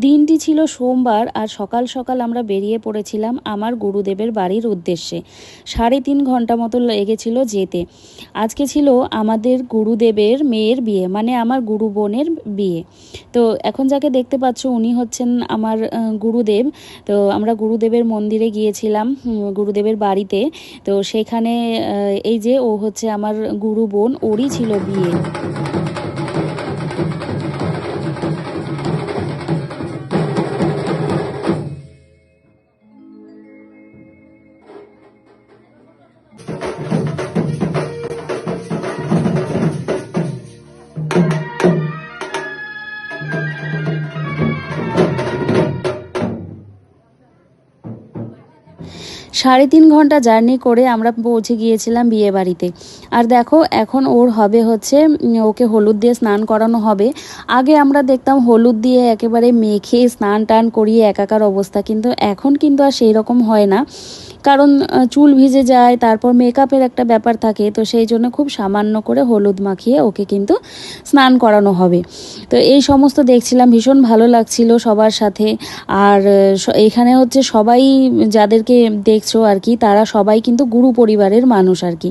দিনটি ছিল সোমবার আর সকাল সকাল আমরা বেরিয়ে পড়েছিলাম আমার গুরুদেবের বাড়ির উদ্দেশ্যে। 3.5 ঘন্টা মতো লেগেছিল যেতে। আজকে ছিল আমাদের গুরুদেবের মেয়ের বিয়ে, মানে আমার গুরু বোনের বিয়ে। তো এখন যাকে দেখতে পাচ্ছ উনি হচ্ছেন আমার গুরুদেব। তো আমরা গুরুদেবের মন্দিরে গিয়েছিলাম, গুরুদেবের বাড়িতে। তো সেখানে এই যে ও হচ্ছে আমার গুরু বোন, ওরই ছিল বিয়ে। সাড়ে 3 ঘন্টা জার্নি করে আমরা পৌঁছে গিয়েছিলাম বিয়ে বাড়িতে। আর দেখো এখন ওর হবে হচ্ছে ওকে হলুদ দিয়ে স্নান করানো হবে। আগে আমরা দেখতাম হলুদ দিয়ে একেবারে মেখে স্নান টান করিয়ে একাকার অবস্থা, কিন্তু এখন কিন্তু আর সেই রকম হয় না। কারণ চুল ভিজে যায়, তারপর মেকআপের একটা ব্যাপার থাকে, তো সেই জন্য খুব সামান্য করে হলুদ মাখিয়ে ওকে কিন্তু স্নান করানো হবে। তো এই সমস্ত দেখছিলাম, ভীষণ ভালো লাগছিল সবার সাথে। আর এখানে হচ্ছে সবাই যাদেরকে দেখছো আর কি, তারা সবাই কিন্তু গুরু পরিবারের মানুষ আর কি।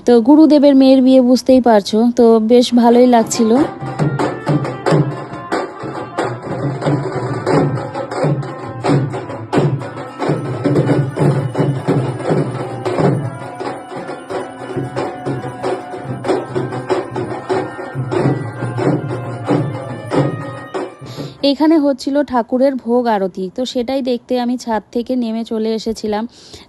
তো গুরুদেবের মেয়ের বিয়ে, বুঝতেই পারছো, তো বেশ ভালোই লাগছিল। এখানে হচ্ছিল ঠাকুরের ভোগ আরতি, তো সেটাই দেখতে আমি ছাদ থেকে নেমে চলে এসেছিলাম,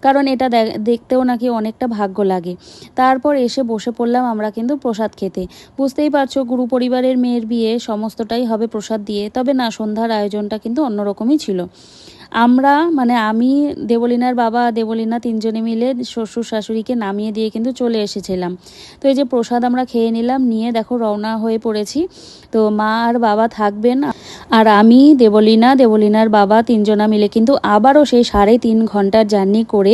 কারণ এটা দেখতেও নাকি অনেকটা ভাগ্য লাগে। তারপর এসে বসে পড়লাম আমরা কিন্তু প্রসাদ খেতে। বুঝতেই পারছো গুরু পরিবারের মেয়ের বিয়ে, সমস্তটাই হবে প্রসাদ দিয়ে। তবে না, সন্ধ্যার আয়োজনটা কিন্তু অন্যরকমই ছিল। আমরা মানে আমি, দেবলীনার বাবা, দেবলীনা, তিনজনে মিলে শ্বশুর শাশুড়িকে নামিয়ে দিয়ে কিন্তু চলে এসেছিলাম। তো এই যে প্রসাদ আমরা খেয়ে নিলাম, নিয়ে দেখো রওনা হয়ে পড়েছি। তো মা আর বাবা থাকবেন, আর আমি, দেবলীনার বাবা, তিনজনা মিলে কিন্তু আবারও সেই 3.5 ঘন্টার জার্নি করে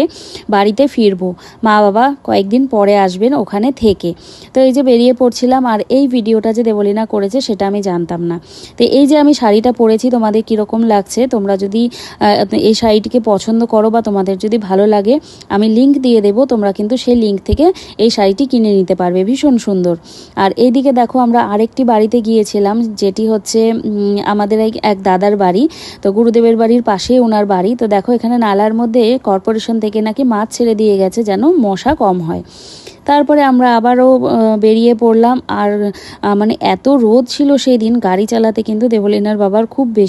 বাড়িতে ফিরবো। মা বাবা কয়েকদিন পরে আসবেন ওখানে থেকে। তো এই যে বেরিয়ে পড়ছিলাম, আর এই ভিডিওটা যে দেবলীনা করেছে সেটা আমি জানতাম না। তো এই যে আমি শাড়িটা পরেছি, তোমাদের কীরকম লাগছে? তোমরা যদি এই শাড়িটিকে পছন্দ করো বা তোমাদের যদি ভালো লাগে, আমি লিংক দিয়ে দেবো, তোমরা কিন্তু সেই লিংক থেকে এই শাড়িটি কিনে নিতে পারবে, ভীষণ সুন্দর। আর এইদিকে দেখো আমরা আরেকটি বাড়িতে গিয়েছিলাম, যেটি হচ্ছে আমাদের এক দাদার বাড়ি। তো গুরুদেবের বাড়ির পাশেই ওনার বাড়ি। তো দেখো এখানে নালার মধ্যে কর্পোরেশন থেকে নাকি মাছ ছেড়ে দিয়ে গেছে যেন মশা কম হয়। তারপরে আমরা আবারও বেরিয়ে পড়লাম। আর মানে এত রোদ ছিল সেই দিন, গাড়ি চালাতে কিন্তু দেবলীনার বাবার খুব বেশি